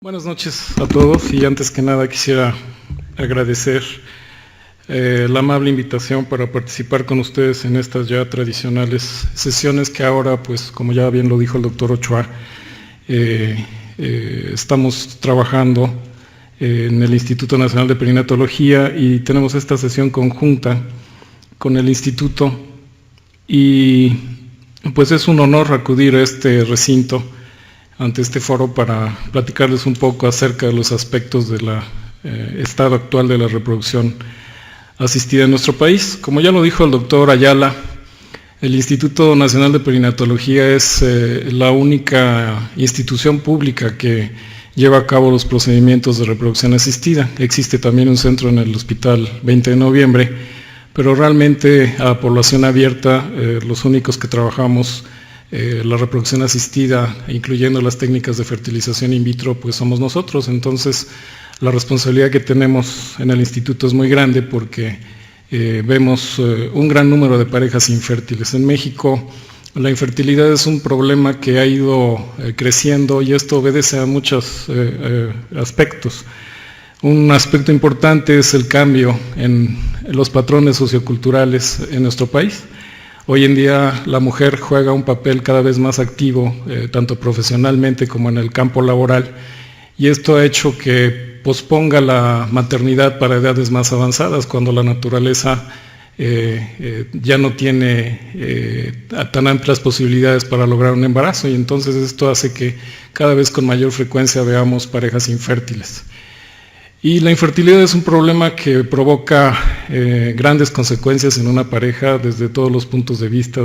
Buenas noches a todos y antes que nada quisiera agradecer la amable invitación para participar con ustedes en estas ya tradicionales sesiones que ahora, pues como ya bien lo dijo el doctor Ochoa, estamos trabajando en el Instituto Nacional de Perinatología y tenemos esta sesión conjunta con el Instituto y pues es un honor acudir a este recinto ante este foro para platicarles un poco acerca de los aspectos del estado actual de la reproducción asistida en nuestro país. Como ya lo dijo el doctor Ayala, el Instituto Nacional de Perinatología es la única institución pública que lleva a cabo los procedimientos de reproducción asistida. Existe también un centro en el Hospital 20 de Noviembre, pero realmente a población abierta, los únicos que trabajamos la reproducción asistida, incluyendo las técnicas de fertilización in vitro, pues somos nosotros. Entonces, la responsabilidad que tenemos en el instituto es muy grande porque vemos un gran número de parejas infértiles. En México, la infertilidad es un problema que ha ido creciendo y esto obedece a muchos aspectos. Un aspecto importante es el cambio en los patrones socioculturales en nuestro país. Hoy en día la mujer juega un papel cada vez más activo, tanto profesionalmente como en el campo laboral, y esto ha hecho que posponga la maternidad para edades más avanzadas, cuando la naturaleza ya no tiene tan amplias posibilidades para lograr un embarazo, y entonces esto hace que cada vez con mayor frecuencia veamos parejas infértiles. Y la infertilidad es un problema que provoca grandes consecuencias en una pareja desde todos los puntos de vista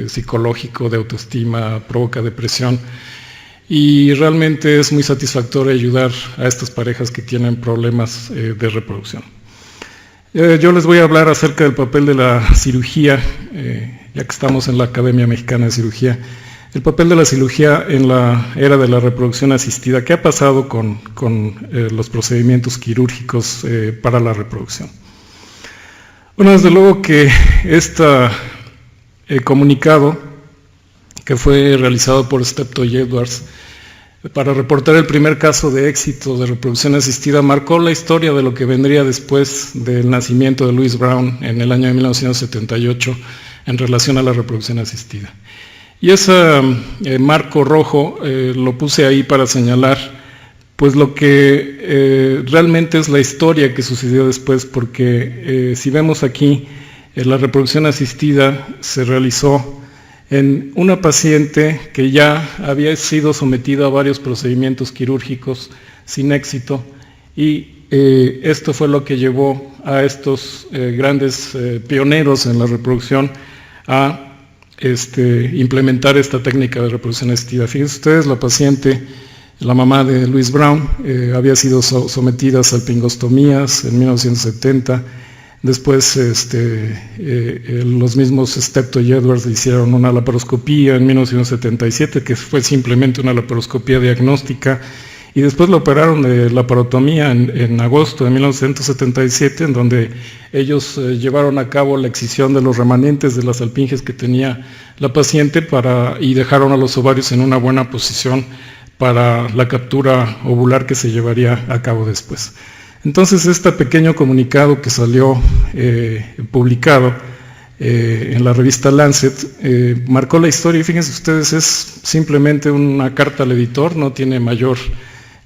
psicológico, de autoestima, provoca depresión y realmente es muy satisfactorio ayudar a estas parejas que tienen problemas de reproducción. Yo les voy a hablar acerca del papel de la cirugía, ya que estamos en la Academia Mexicana de Cirugía. El papel de la cirugía en la era de la reproducción asistida. ¿Qué ha pasado con los procedimientos quirúrgicos para la reproducción? Bueno, desde luego que este comunicado que fue realizado por Steptoe y Edwards para reportar el primer caso de éxito de reproducción asistida marcó la historia de lo que vendría después del nacimiento de Louise Brown en el año de 1978 en relación a la reproducción asistida. Y ese marco rojo lo puse ahí para señalar pues lo que realmente es la historia que sucedió después, porque si vemos aquí, la reproducción asistida se realizó en una paciente que ya había sido sometida a varios procedimientos quirúrgicos sin éxito, y esto fue lo que llevó a estos grandes pioneros en la reproducción a implementar esta técnica de reproducción asistida. Fíjense ustedes, la paciente, la mamá de Louise Brown, había sido sometida a salpingostomías en 1970, después los mismos Steptoe y Edwards hicieron una laparoscopía en 1977, que fue simplemente una laparoscopía diagnóstica, y después la operaron de laparotomía en agosto de 1977, en donde ellos llevaron a cabo la excisión de los remanentes de las salpinges que tenía la paciente y dejaron a los ovarios en una buena posición para la captura ovular que se llevaría a cabo después. Entonces, este pequeño comunicado que salió publicado en la revista Lancet marcó la historia, y fíjense ustedes, es simplemente una carta al editor, no tiene mayor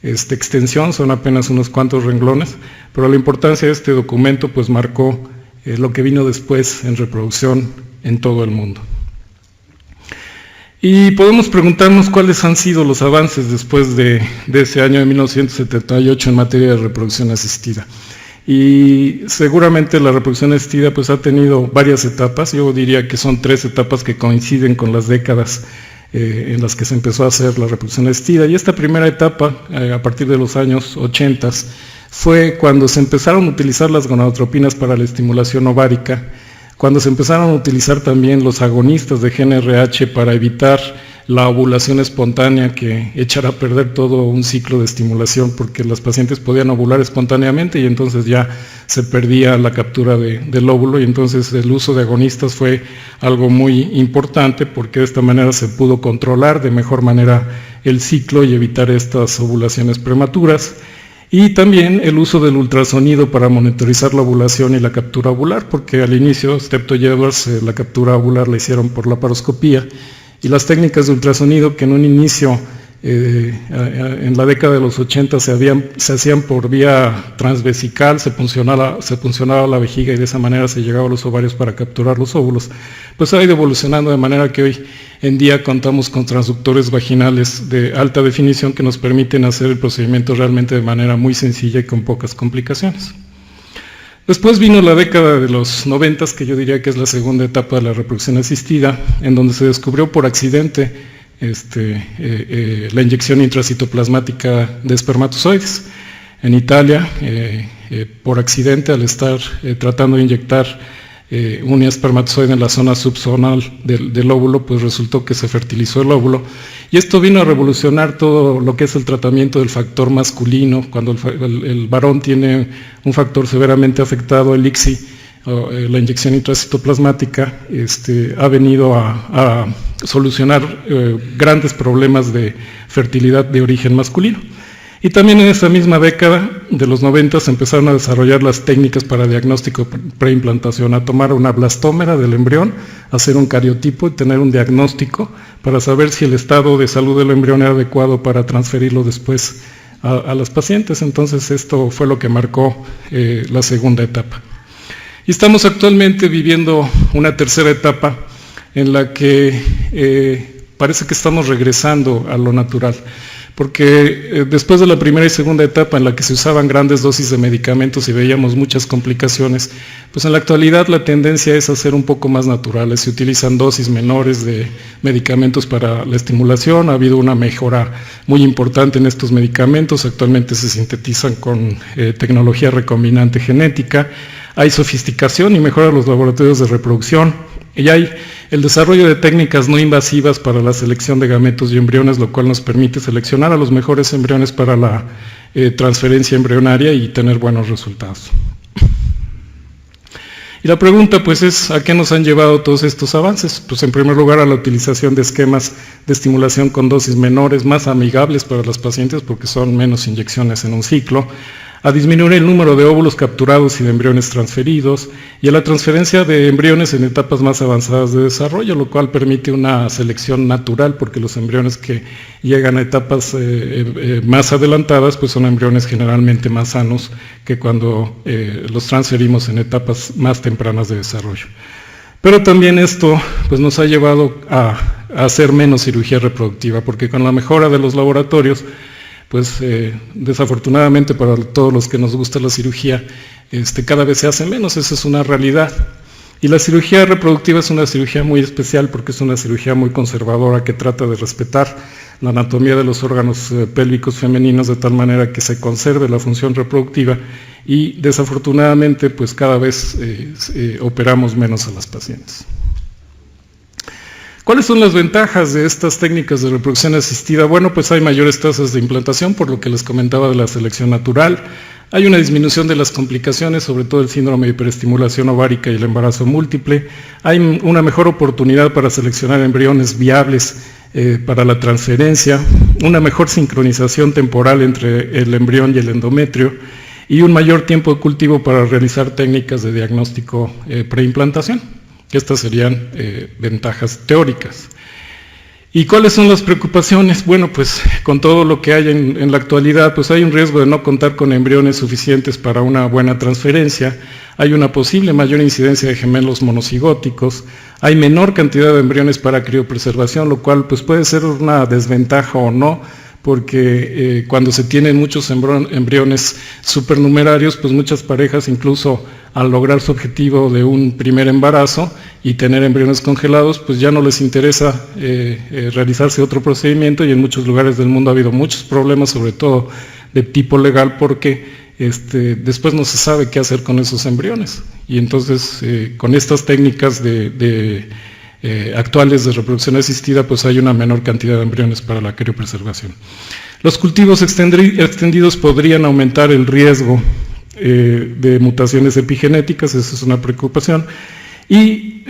extensión, son apenas unos cuantos renglones, pero la importancia de este documento pues marcó lo que vino después en reproducción en todo el mundo. Y podemos preguntarnos cuáles han sido los avances después de ese año de 1978 en materia de reproducción asistida. Y seguramente la reproducción asistida pues ha tenido varias etapas. Yo diría que son 3 etapas que coinciden con las décadas en las que se empezó a hacer la reproducción asistida. Y esta primera etapa, a partir de los años 80, fue cuando se empezaron a utilizar las gonadotropinas para la estimulación ovárica, cuando se empezaron a utilizar también los agonistas de GnRH para evitar la ovulación espontánea, que echara a perder todo un ciclo de estimulación, porque las pacientes podían ovular espontáneamente y entonces ya se perdía la captura del óvulo, y entonces el uso de agonistas fue algo muy importante porque de esta manera se pudo controlar de mejor manera el ciclo y evitar estas ovulaciones prematuras. Y también el uso del ultrasonido para monitorizar la ovulación y la captura ovular, porque al inicio, excepto Edwards, la captura ovular la hicieron por laparoscopía, y las técnicas de ultrasonido que en un inicio, en la década de los 80 se hacían por vía transvesical, se puncionaba la vejiga y de esa manera se llegaba a los ovarios para capturar los óvulos, pues ha ido evolucionando de manera que hoy en día contamos con transductores vaginales de alta definición que nos permiten hacer el procedimiento realmente de manera muy sencilla y con pocas complicaciones. Después vino la década de los 90, que yo diría que es la segunda etapa de la reproducción asistida, en donde se descubrió por accidente la inyección intracitoplasmática de espermatozoides. En Italia, por accidente, al estar tratando de inyectar un espermatozoide en la zona subzonal del óvulo, pues resultó que se fertilizó el óvulo. Y esto vino a revolucionar todo lo que es el tratamiento del factor masculino. Cuando el varón tiene un factor severamente afectado, el ICSI, la inyección intracitoplasmática, ha venido a solucionar grandes problemas de fertilidad de origen masculino. Y también en esa misma década de los 90 se empezaron a desarrollar las técnicas para diagnóstico preimplantación, a tomar una blastómera del embrión, hacer un cariotipo y tener un diagnóstico para saber si el estado de salud del embrión era adecuado para transferirlo después a las pacientes. Entonces esto fue lo que marcó la segunda etapa. Y estamos actualmente viviendo una tercera etapa en la que parece que estamos regresando a lo natural, porque después de la primera y segunda etapa en la que se usaban grandes dosis de medicamentos y veíamos muchas complicaciones, pues en la actualidad la tendencia es a ser un poco más naturales. Se utilizan dosis menores de medicamentos para la estimulación, ha habido una mejora muy importante en estos medicamentos, actualmente se sintetizan con tecnología recombinante genética, hay sofisticación y mejora de los laboratorios de reproducción, y hay el desarrollo de técnicas no invasivas para la selección de gametos y embriones, lo cual nos permite seleccionar a los mejores embriones para la transferencia embrionaria y tener buenos resultados. Y la pregunta pues es, ¿a qué nos han llevado todos estos avances? Pues en primer lugar a la utilización de esquemas de estimulación con dosis menores, más amigables para los pacientes porque son menos inyecciones en un ciclo, a disminuir el número de óvulos capturados y de embriones transferidos, y a la transferencia de embriones en etapas más avanzadas de desarrollo, lo cual permite una selección natural, porque los embriones que llegan a etapas más adelantadas, pues son embriones generalmente más sanos que cuando los transferimos en etapas más tempranas de desarrollo. Pero también esto pues, nos ha llevado a hacer menos cirugía reproductiva, porque con la mejora de los laboratorios, pues desafortunadamente para todos los que nos gusta la cirugía, cada vez se hace menos, esa es una realidad. Y la cirugía reproductiva es una cirugía muy especial porque es una cirugía muy conservadora que trata de respetar la anatomía de los órganos pélvicos femeninos de tal manera que se conserve la función reproductiva y desafortunadamente pues cada vez operamos menos a las pacientes. ¿Cuáles son las ventajas de estas técnicas de reproducción asistida? Bueno, pues hay mayores tasas de implantación, por lo que les comentaba de la selección natural. Hay una disminución de las complicaciones, sobre todo el síndrome de hiperestimulación ovárica y el embarazo múltiple. Hay una mejor oportunidad para seleccionar embriones viables para la transferencia, una mejor sincronización temporal entre el embrión y el endometrio y un mayor tiempo de cultivo para realizar técnicas de diagnóstico preimplantación. Estas serían ventajas teóricas. ¿Y cuáles son las preocupaciones? Bueno, pues con todo lo que hay en la actualidad, pues hay un riesgo de no contar con embriones suficientes para una buena transferencia, hay una posible mayor incidencia de gemelos monocigóticos, hay menor cantidad de embriones para criopreservación, lo cual pues puede ser una desventaja o no, porque cuando se tienen muchos embriones supernumerarios, pues muchas parejas incluso al lograr su objetivo de un primer embarazo y tener embriones congelados, pues ya no les interesa realizarse otro procedimiento y en muchos lugares del mundo ha habido muchos problemas, sobre todo de tipo legal, porque después no se sabe qué hacer con esos embriones. Y entonces con estas técnicas actuales de reproducción asistida, pues hay una menor cantidad de embriones para la criopreservación. Los cultivos extendidos podrían aumentar el riesgo de mutaciones epigenéticas, esa es una preocupación, y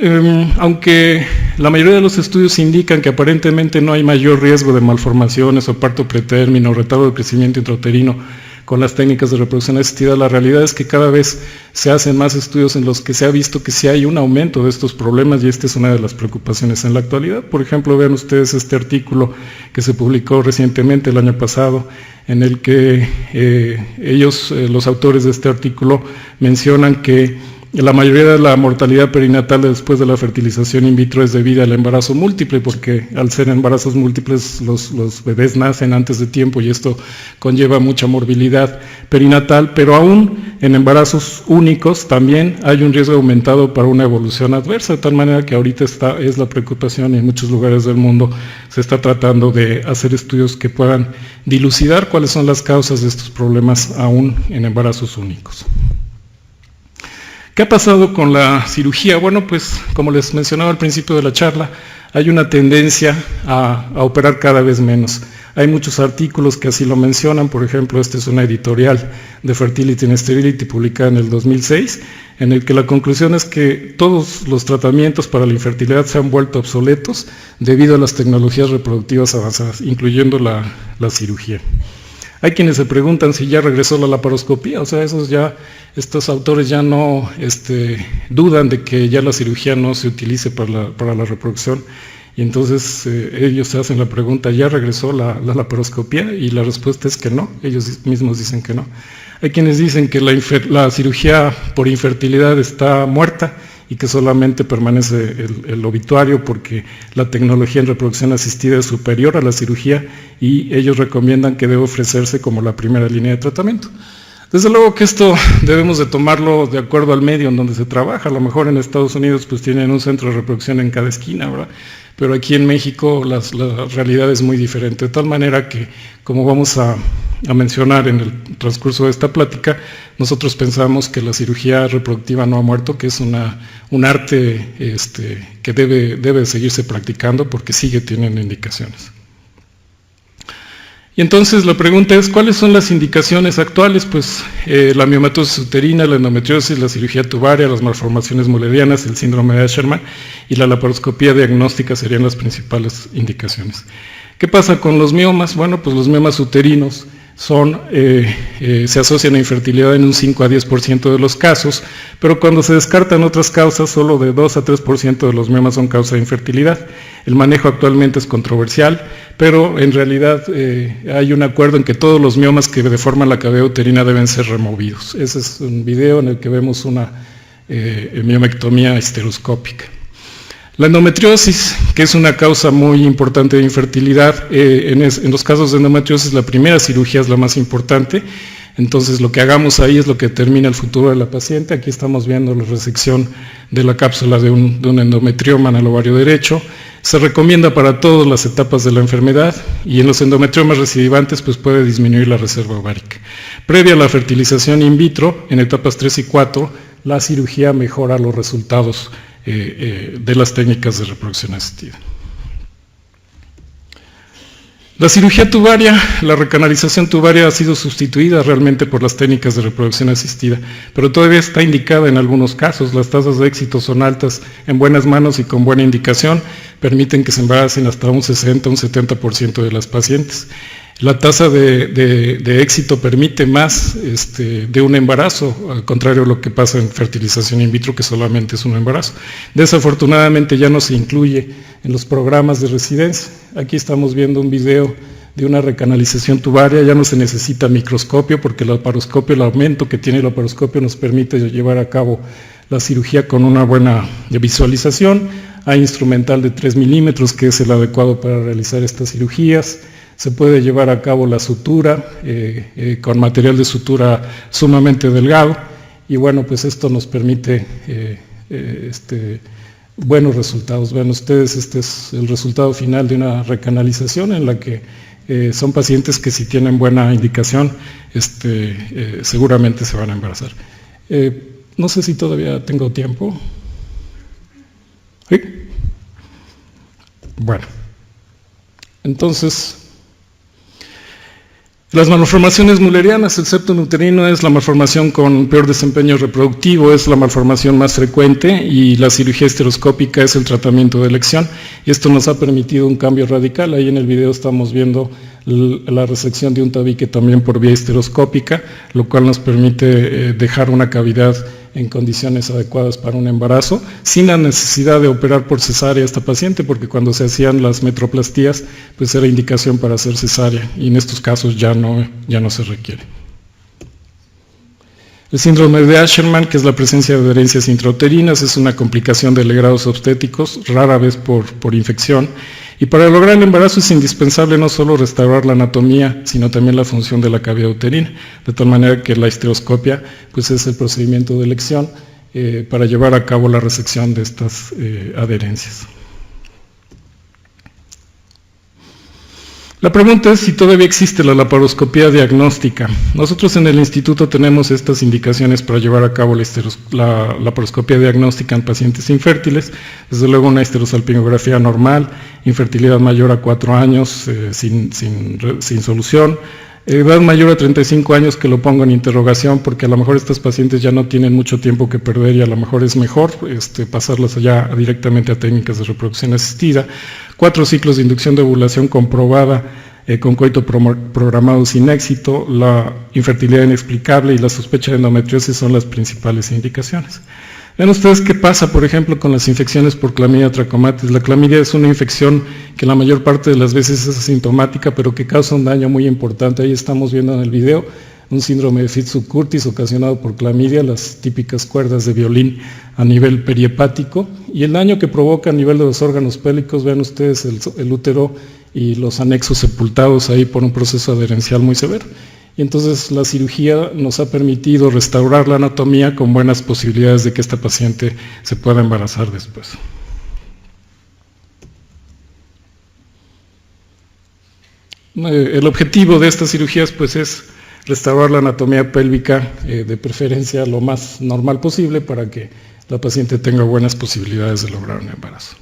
aunque la mayoría de los estudios indican que aparentemente no hay mayor riesgo de malformaciones o parto pretérmino o retardo de crecimiento intrauterino con las técnicas de reproducción asistida, la realidad es que cada vez se hacen más estudios en los que se ha visto que sí hay un aumento de estos problemas y esta es una de las preocupaciones en la actualidad. Por ejemplo, vean ustedes este artículo que se publicó recientemente el año pasado, en el que los autores de este artículo mencionan que la mayoría de la mortalidad perinatal después de la fertilización in vitro es debida al embarazo múltiple, porque al ser embarazos múltiples los bebés nacen antes de tiempo y esto conlleva mucha morbilidad perinatal, pero aún en embarazos únicos también hay un riesgo aumentado para una evolución adversa, de tal manera que ahorita es la preocupación y en muchos lugares del mundo se está tratando de hacer estudios que puedan dilucidar cuáles son las causas de estos problemas aún en embarazos únicos. ¿Qué ha pasado con la cirugía? Bueno, pues como les mencionaba al principio de la charla, hay una tendencia a operar cada vez menos. Hay muchos artículos que así lo mencionan, por ejemplo, este es una editorial de Fertility and Sterility publicada en el 2006, en el que la conclusión es que todos los tratamientos para la infertilidad se han vuelto obsoletos debido a las tecnologías reproductivas avanzadas, incluyendo la cirugía. Hay quienes se preguntan si ya regresó la laparoscopía, o sea, estos autores ya no dudan de que ya la cirugía no se utilice para la reproducción, y entonces ellos se hacen la pregunta, ¿ya regresó la laparoscopía? Y la respuesta es que no, ellos mismos dicen que no. Hay quienes dicen que la cirugía por infertilidad está muerta, y que solamente permanece el obituario porque la tecnología en reproducción asistida es superior a la cirugía y ellos recomiendan que debe ofrecerse como la primera línea de tratamiento. Desde luego que esto debemos de tomarlo de acuerdo al medio en donde se trabaja. A lo mejor en Estados Unidos pues tienen un centro de reproducción en cada esquina, ¿verdad? Pero aquí en México la realidad es muy diferente, de tal manera que, como vamos a mencionar en el transcurso de esta plática, nosotros pensamos que la cirugía reproductiva no ha muerto, que es un arte que debe seguirse practicando porque sigue teniendo indicaciones. Y entonces la pregunta es, ¿cuáles son las indicaciones actuales? Pues la miomatosis uterina, la endometriosis, la cirugía tubaria, las malformaciones mullerianas, el síndrome de Asherman y la laparoscopía diagnóstica serían las principales indicaciones. ¿Qué pasa con los miomas? Bueno, pues los miomas uterinos se asocian a infertilidad en un 5 a 10% de los casos, pero cuando se descartan otras causas, solo de 2 a 3% de los miomas son causa de infertilidad. El manejo actualmente es controversial, pero en realidad hay un acuerdo en que todos los miomas que deforman la cavidad uterina deben ser removidos. Ese es un video en el que vemos una miomectomía histeroscópica. La endometriosis, que es una causa muy importante de infertilidad, en los casos de endometriosis la primera cirugía es la más importante, entonces lo que hagamos ahí es lo que determina el futuro de la paciente. Aquí estamos viendo la resección de la cápsula de un endometrioma en el ovario derecho. Se recomienda para todas las etapas de la enfermedad y en los endometriomas recidivantes pues puede disminuir la reserva ovárica. Previa a la fertilización in vitro, en etapas 3 y 4, la cirugía mejora los resultados de las técnicas de reproducción asistida. La cirugía tubaria, la recanalización tubaria ha sido sustituida realmente por las técnicas de reproducción asistida, pero todavía está indicada en algunos casos. Las tasas de éxito son altas, en buenas manos y con buena indicación, permiten que se embaracen hasta un 60, un 70% de las pacientes. La tasa de éxito permite más de un embarazo, al contrario de lo que pasa en fertilización in vitro, que solamente es un embarazo. Desafortunadamente ya no se incluye en los programas de residencia. Aquí estamos viendo un video de una recanalización tubaria, ya no se necesita microscopio porque el laparoscopio, el aumento que tiene el laparoscopio nos permite llevar a cabo la cirugía con una buena visualización. Hay instrumental de 3 milímetros que es el adecuado para realizar estas cirugías. Se puede llevar a cabo la sutura con material de sutura sumamente delgado y bueno, pues esto nos permite buenos resultados. Vean ustedes, este es el resultado final de una recanalización en la que son pacientes que si tienen buena indicación seguramente se van a embarazar. No sé si todavía tengo tiempo. ¿Sí? Bueno, entonces Las malformaciones müllerianas, el septum uterino es la malformación con peor desempeño reproductivo, es la malformación más frecuente y la cirugía histeroscópica es el tratamiento de elección. Y esto nos ha permitido un cambio radical. Ahí en el video estamos viendo la resección de un tabique también por vía histeroscópica, lo cual nos permite dejar una cavidad en condiciones adecuadas para un embarazo, sin la necesidad de operar por cesárea a esta paciente, porque cuando se hacían las metroplastías, pues era indicación para hacer cesárea, y en estos casos ya no se requiere. El síndrome de Asherman, que es la presencia de adherencias intrauterinas, es una complicación de legrados obstétricos, rara vez por infección, y para lograr el embarazo es indispensable no solo restaurar la anatomía, sino también la función de la cavidad uterina, de tal manera que la histeroscopia pues es el procedimiento de elección para llevar a cabo la resección de estas adherencias. La pregunta es si todavía existe la laparoscopía diagnóstica. Nosotros en el instituto tenemos estas indicaciones para llevar a cabo la laparoscopía diagnóstica en pacientes infértiles. Desde luego una histerosalpingografía normal, infertilidad mayor a 4 años sin solución, edad mayor a 35 años, que lo pongo en interrogación porque a lo mejor estas pacientes ya no tienen mucho tiempo que perder y a lo mejor es mejor pasarlas allá directamente a técnicas de reproducción asistida. 4 ciclos de inducción de ovulación comprobada con coito programado sin éxito, la infertilidad inexplicable y la sospecha de endometriosis son las principales indicaciones. Vean ustedes qué pasa, por ejemplo, con las infecciones por Clamidia trachomatis. La clamidia es una infección que la mayor parte de las veces es asintomática, pero que causa un daño muy importante. Ahí estamos viendo en el video un síndrome de Fitz-Curtis ocasionado por clamidia, las típicas cuerdas de violín a nivel perihepático, y el daño que provoca a nivel de los órganos pélvicos. Vean ustedes el útero y los anexos sepultados ahí por un proceso adherencial muy severo. Y entonces la cirugía nos ha permitido restaurar la anatomía con buenas posibilidades de que esta paciente se pueda embarazar después. El objetivo de estas cirugías pues es restaurar la anatomía pélvica, de preferencia lo más normal posible, para que la paciente tenga buenas posibilidades de lograr un embarazo.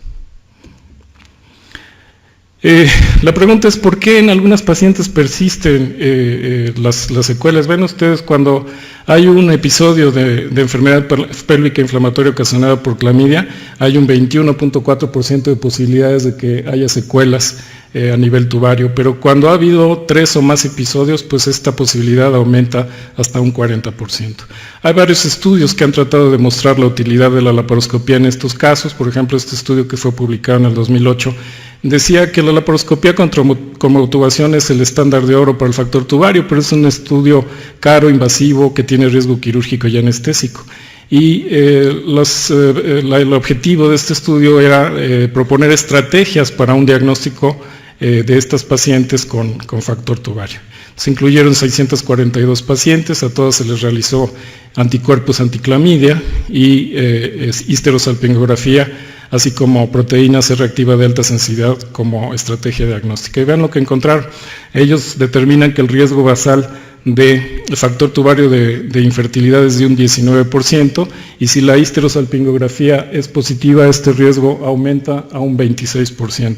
La pregunta es ¿por qué en algunas pacientes persisten las secuelas? Ven ustedes, cuando hay un episodio de enfermedad pélvica inflamatoria ocasionada por clamidia, hay un 21.4% de posibilidades de que haya secuelas a nivel tubario, pero cuando ha habido 3 o más episodios, pues esta posibilidad aumenta hasta un 40%. Hay varios estudios que han tratado de mostrar la utilidad de la laparoscopía en estos casos. Por ejemplo, este estudio que fue publicado en el 2008 decía que la laparoscopía con tubación es el estándar de oro para el factor tubario, pero es un estudio caro, invasivo, que tiene riesgo quirúrgico y anestésico. Y el objetivo de este estudio era proponer estrategias para un diagnóstico de estas pacientes con factor tubario. Se incluyeron 642 pacientes, a todas se les realizó anticuerpos anticlamidia y histerosalpingografía, así como proteína C reactiva de alta sensibilidad como estrategia diagnóstica. Y vean lo que encontraron. Ellos determinan que el riesgo basal de factor tubario de infertilidad es de un 19%, y si la histerosalpingografía es positiva, este riesgo aumenta a un 26%.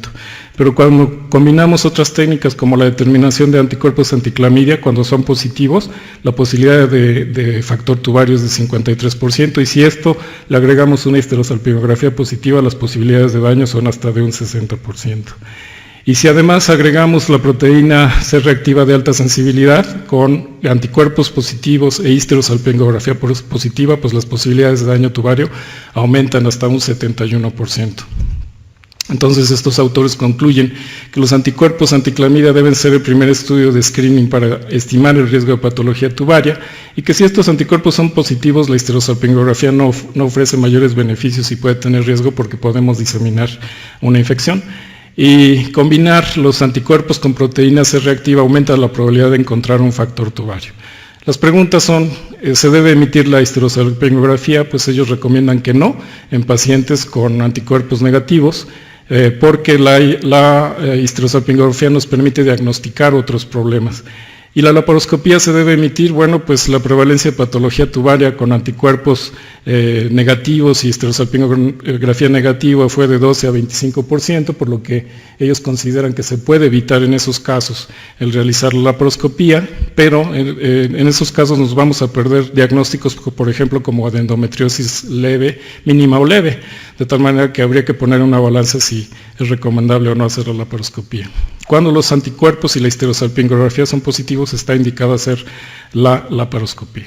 Pero cuando combinamos otras técnicas como la determinación de anticuerpos anticlamidia, cuando son positivos, la posibilidad de factor tubario es de 53%, y si esto le agregamos una histerosalpingografía positiva, las posibilidades de daño son hasta de un 60%. Y si además agregamos la proteína C reactiva de alta sensibilidad con anticuerpos positivos e histerosalpingografía positiva, pues las posibilidades de daño tubario aumentan hasta un 71%. Entonces estos autores concluyen que los anticuerpos anticlamidia deben ser el primer estudio de screening para estimar el riesgo de patología tubaria, y que si estos anticuerpos son positivos, la histerosalpingografía no ofrece mayores beneficios y puede tener riesgo porque podemos diseminar una infección. Y combinar los anticuerpos con proteína C reactiva aumenta la probabilidad de encontrar un factor tubario. Las preguntas son, ¿se debe emitir la histerosalpingografía? Pues ellos recomiendan que no, en pacientes con anticuerpos negativos, porque la histerosalpingografía nos permite diagnosticar otros problemas. Y la laparoscopía se debe emitir, bueno, pues la prevalencia de patología tubaria con anticuerpos negativos y histerosalpingografía negativa fue de 12 a 25%, por lo que ellos consideran que se puede evitar en esos casos el realizar la laparoscopía, pero en esos casos nos vamos a perder diagnósticos, por ejemplo, como de endometriosis leve, mínima o leve, de tal manera que habría que poner en una balanza si es recomendable o no hacer la laparoscopía. Cuando los anticuerpos y la histerosalpingografía son positivos, está indicado hacer la laparoscopía.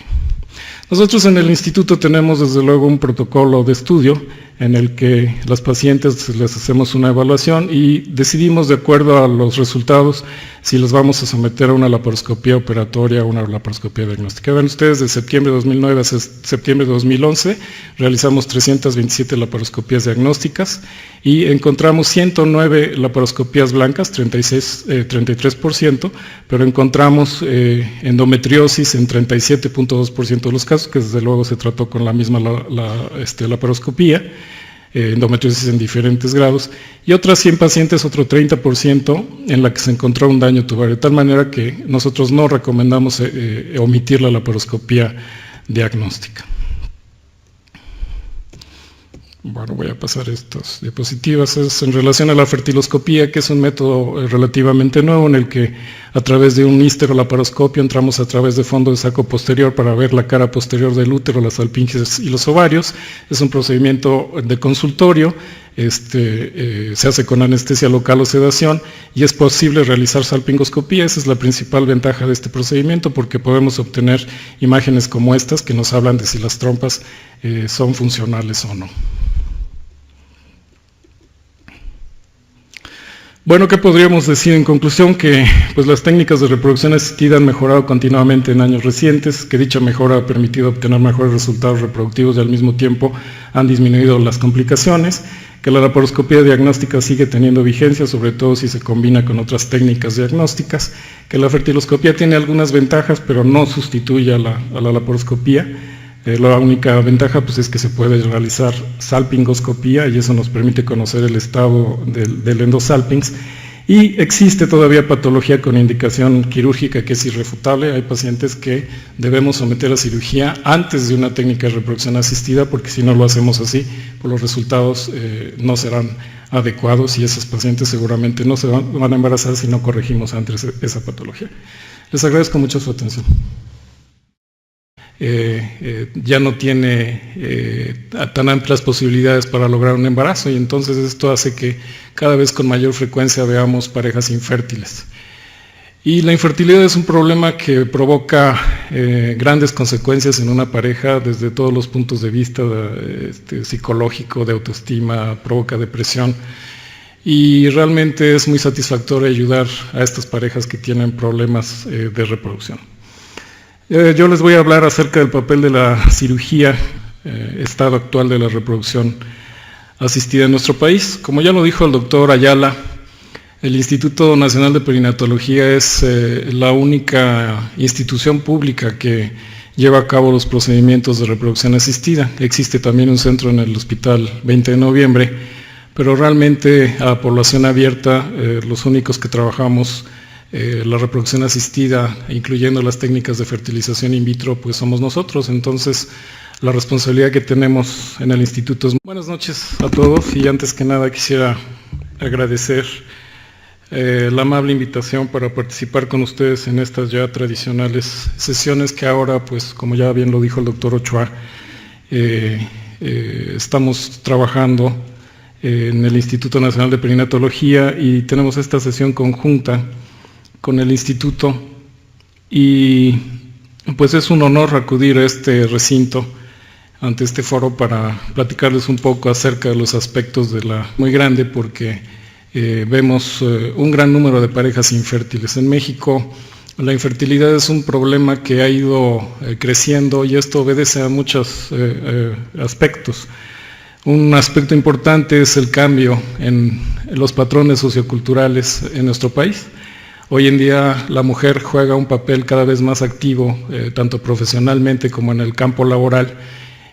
Nosotros en el instituto tenemos desde luego un protocolo de estudio en el que los pacientes les hacemos una evaluación y decidimos de acuerdo a los resultados si los vamos a someter a una laparoscopía operatoria o una laparoscopía diagnóstica. Ven ustedes, de septiembre de 2009 a septiembre de 2011 realizamos 327 laparoscopías diagnósticas y encontramos 109 laparoscopías blancas, 33%, pero encontramos endometriosis en 37.2% de los casos, que desde luego se trató con la misma laparoscopía, endometriosis en diferentes grados, y otras 100 pacientes, otro 30%, en la que se encontró un daño tubario, de tal manera que nosotros no recomendamos omitir la laparoscopía diagnóstica. Bueno, voy a pasar estas diapositivas. Es en relación a la fertiloscopía, que es un método relativamente nuevo en el que a través de un histerolaparoscopio entramos a través de fondo de saco posterior para ver la cara posterior del útero, las salpinges y los ovarios. Es un procedimiento de consultorio, se hace con anestesia local o sedación y es posible realizar salpingoscopía. Esa es la principal ventaja de este procedimiento, porque podemos obtener imágenes como estas que nos hablan de si las trompas son funcionales o no. Bueno, ¿qué podríamos decir en conclusión? Que pues, las técnicas de reproducción asistida han mejorado continuamente en años recientes, que dicha mejora ha permitido obtener mejores resultados reproductivos y al mismo tiempo han disminuido las complicaciones, que la laparoscopía diagnóstica sigue teniendo vigencia, sobre todo si se combina con otras técnicas diagnósticas, que la fertiloscopía tiene algunas ventajas, pero no sustituye a la laparoscopía. La única ventaja pues, es que se puede realizar salpingoscopía y eso nos permite conocer el estado del endosalpinx. Y existe todavía patología con indicación quirúrgica que es irrefutable. Hay pacientes que debemos someter a cirugía antes de una técnica de reproducción asistida, porque si no lo hacemos así, pues los resultados no serán adecuados y esos pacientes seguramente no se van a embarazar si no corregimos antes esa patología. Les agradezco mucho su atención. Ya no tiene tan amplias posibilidades para lograr un embarazo y entonces esto hace que cada vez con mayor frecuencia veamos parejas infértiles. Y la infertilidad es un problema que provoca grandes consecuencias en una pareja desde todos los puntos de vista psicológico, de autoestima, provoca depresión y realmente es muy satisfactorio ayudar a estas parejas que tienen problemas de reproducción. Yo les voy a hablar acerca del papel de la cirugía, estado actual de la reproducción asistida en nuestro país. Como ya lo dijo el doctor Ayala, el Instituto Nacional de Perinatología es la única institución pública que lleva a cabo los procedimientos de reproducción asistida. Existe también un centro en el Hospital 20 de Noviembre, pero realmente a población abierta, los únicos que trabajamos la reproducción asistida, incluyendo las técnicas de fertilización in vitro, pues somos nosotros. Entonces, la responsabilidad que tenemos en el instituto es... Buenas noches a todos y antes que nada quisiera agradecer la amable invitación para participar con ustedes en estas ya tradicionales sesiones que ahora, pues como ya bien lo dijo el doctor Ochoa, estamos trabajando en el Instituto Nacional de Perinatología y tenemos esta sesión conjunta con el instituto y pues es un honor acudir a este recinto ante este foro para platicarles un poco acerca de los aspectos de la muy grande porque vemos un gran número de parejas infértiles. En México la infertilidad es un problema que ha ido creciendo y esto obedece a muchos aspectos. Un aspecto importante es el cambio en los patrones socioculturales en nuestro país. Hoy en día la mujer juega un papel cada vez más activo, tanto profesionalmente como en el campo laboral,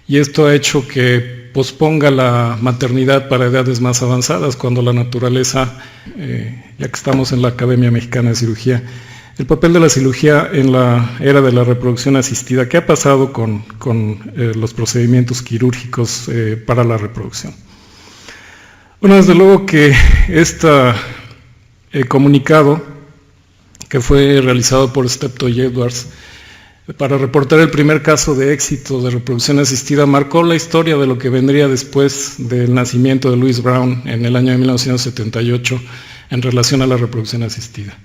y esto ha hecho que posponga la maternidad para edades más avanzadas, cuando la naturaleza, ya que estamos en la Academia Mexicana de Cirugía, el papel de la cirugía en la era de la reproducción asistida. ¿Qué ha pasado con los procedimientos quirúrgicos para la reproducción? Bueno, desde luego que este comunicado que fue realizado por Steptoe y Edwards para reportar el primer caso de éxito de reproducción asistida marcó la historia de lo que vendría después del nacimiento de Louise Brown en el año de 1978 en relación a la reproducción asistida.